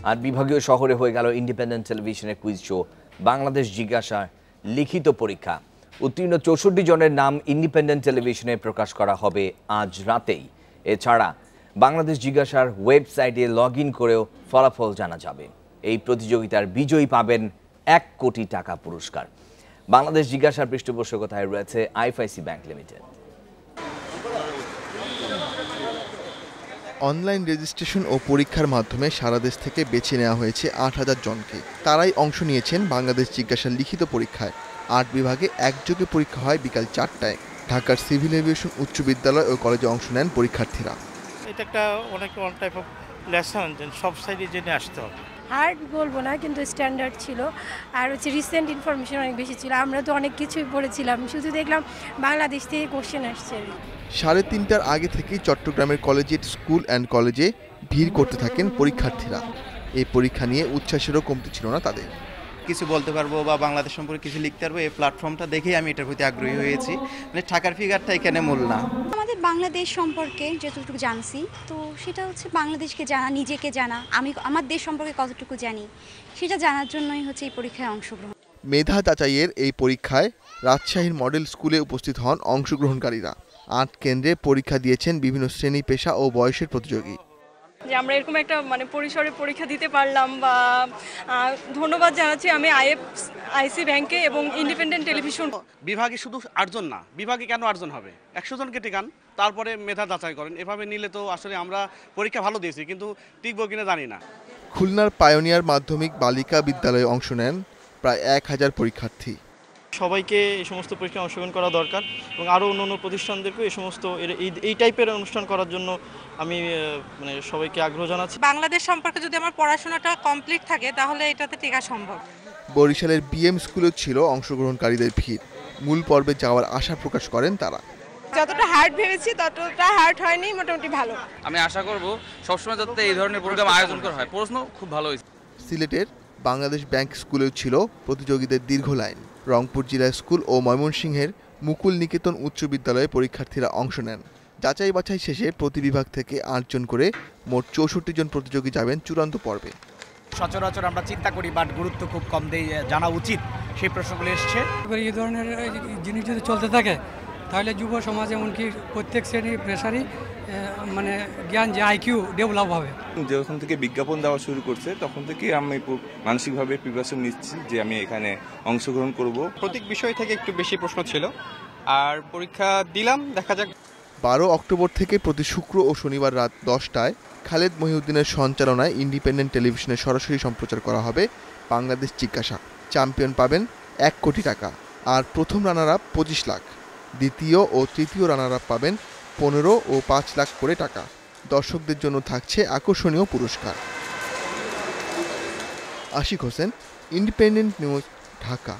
আর বিভাগীয় শহরে হয়ে গেল ইন্ডিপেন্ডেন্ট টেলিভিশনের কুইজ শো বাংলাদেশ জিজ্ঞাসা লিখিত পরীক্ষা। উত্তীর্ণ ৬৪ জনের নাম ইন্ডিপেন্ডেন্ট টেলিভিশনে প্রকাশ করা হবে আজ রাতেই। এছাড়া বাংলাদেশ জিজ্ঞাসার ওয়েবসাইটে লগ ইন করেও ফলাফল জানা যাবে। এই প্রতিযোগিতার বিজয়ী পাবেন ১ কোটি টাকা পুরস্কার। বাংলাদেশ জিজ্ঞাসার পৃষ্ঠপোষকতায় রয়েছে IFIC bank limited. Online registration ও পরীক্ষার মাধ্যমে সারা দেশ থেকে বেছে নেওয়া হয়েছে ৮,০০০ জনকে। তারাই অংশ নিয়েছেন বাংলাদেশ জিজ্ঞাসার লিখিত পরীক্ষায়। ৮ বিভাগে একযোগে পরীক্ষা হয় বিকাল ৪টায়। ঢাকার সিভিল এভিয়েশন উচ্চ বিদ্যালয় ও কলেজে অংশ নেন পরীক্ষার্থীরা। এটা একটা ওয়ান টাইপ অফ লেসন, সব সাইডে জেনে আসতে হবে। হার্ড বলবো না, কিন্তু স্ট্যান্ডার্ড ছিল। আর রিসেন্ট ইনফরমেশন অনেক বেশি ছিল। আমরা তো অনেক কিছুই পড়েছিলাম, শুধু দেখলাম বাংলাদেশ থেকে কোশ্চেন আসছে। ৩:৩০টার আগে থেকেই চট্টগ্রামের কলেজিয়েট স্কুল অ্যান্ড কলেজে ভিড় করতে থাকেন পরীক্ষার্থীরা। এই পরীক্ষা নিয়ে উচ্ছ্বাসেরও কমতি ছিল না তাদের। কিছু বলতে পারবো বা বাংলাদেশ সম্পর্কে কিছু লিখতে পারবো, এই প্ল্যাটফর্মটা দেখেই আমি এটার প্রতি আগ্রহী হয়েছি। মানে টাকার ফিগারটা এখানে মূল না। আমাদের বাংলাদেশ সম্পর্কে যতটুকু জানছি, তো সেটা হচ্ছে বাংলাদেশকে জানা, নিজেকে জানা, আমি আমার দেশ সম্পর্কে কতটুকু জানি সেটা জানার জন্যই হচ্ছে এই পরীক্ষায় অংশগ্রহণ। মেধা যাচাইয়ের এই পরীক্ষায় রাজশাহীর মডেল স্কুলে উপস্থিত হন অংশগ্রহণকারীরা। ৮ কেন্দ্রে পরীক্ষা দিয়েছেন বিভিন্ন শ্রেণী, পেশা ও বয়সের প্রতিযোগী। যে আমরা এরকম একটা পরিসরে পরীক্ষা দিতে পারলাম, বা ধন্যবাদ জানাচ্ছি আমি আইএফআইসি ব্যাংকে এবং ইন্ডিপেন্ডেন্ট টেলিভিশন। বিভাগে শুধু ৮ জন না, বিভাগে কেন ৮ জন হবে? ১০০ জনকে টিকান, তারপরে মেধা যাচাই করেন। এভাবে নিলে তো আসলে আমরা পরীক্ষা ভালো দিয়েছি, কিন্তু টিকবো কিনা জানি না। খুলনার পায়োনিয়ার মাধ্যমিক বালিকা বিদ্যালয়ে অংশ নেন প্রায় ১,০০০ পরীক্ষার্থী। সবাইকে এই সমস্ত পরীক্ষায় অংশগ্রহণ করা দরকার এবং আরও অন্য প্রতিষ্ঠানদেরকেও এই টাইপের অনুষ্ঠান করার জন্য আমি সবাইকে আগ্রহ জানাচ্ছি। বাংলাদেশ সম্পর্কে যদি আমার পড়াশোনাটা কমপ্লিট থাকে তাহলে এটাতে টিকা সম্ভব। বরিশালের বিএম স্কুলেও ছিল অংশগ্রহণকারীদের ভিড়। মূল পর্বে যাওয়ার আশা প্রকাশ করেন তারা। যতটা হার্ড ভেবেছি ততটা হার্ড হয়নি, মোটামুটি ভালো। আমি আশা করব সবসময় যাতে এই ধরনের প্রোগ্রাম আয়োজন করা হয়। প্রশ্ন খুব ভালো হয়েছে। সিলেটের বাংলাদেশ ব্যাংক স্কুলেও ছিল প্রতিযোগীদের দীর্ঘ লাইন। রংপুর জেলা স্কুল ও ময়মনসিংহের মুকুল নিকেতন উচ্চ বিদ্যালয়ে পরীক্ষার্থীরা অংশ নেন। যাচাই বাছাই শেষে প্রতি বিভাগ থেকে ৮ জন করে মোট ৬৪ জন প্রতিযোগী যাবেন চূড়ান্ত পর্বে। সচরাচর আমরা চিন্তা করি, বাট গুরুত্ব খুব কম দেই, জানা উচিত সেই প্রশ্নগুলো এসছে। এই ধরনের জিনিস যদি চলতে থাকে তাহলে যুব সমাজ এমনকি প্রত্যেক শ্রেণীর পেশারই জ্ঞান, যে আইকিউ ডেভেলপ হবে। যখন থেকে বিজ্ঞাপন দেওয়া শুরু করছে তখন থেকে আমি মানসিকভাবে প্রিপারেশন নিচ্ছি যে আমি এখানে অংশগ্রহণ করব। প্রত্যেক বিষয় থেকে একটু বেশি প্রশ্ন ছিল, আর পরীক্ষা দিলাম, দেখা যাক। ১২ অক্টোবর থেকে প্রতি শুক্র ও শনিবার রাত ১০টায় খালেদ মহিউদ্দিনের সঞ্চালনায় ইন্ডিপেন্ডেন্ট টেলিভিশনে সরাসরি সম্প্রচার করা হবে বাংলাদেশ জিজ্ঞাসা। চ্যাম্পিয়ন পাবেন ১ কোটি টাকা, আর প্রথম রানার আপ ২৫ লাখ। দ্বিতীয় ও তৃতীয় রানার আপ পাবেন ১৫ ও ৫ লাখ করে টাকা। দর্শকদের জন্য থাকছে আকর্ষণীয় পুরস্কার। Ashiq Hossain, independent news, Dhaka.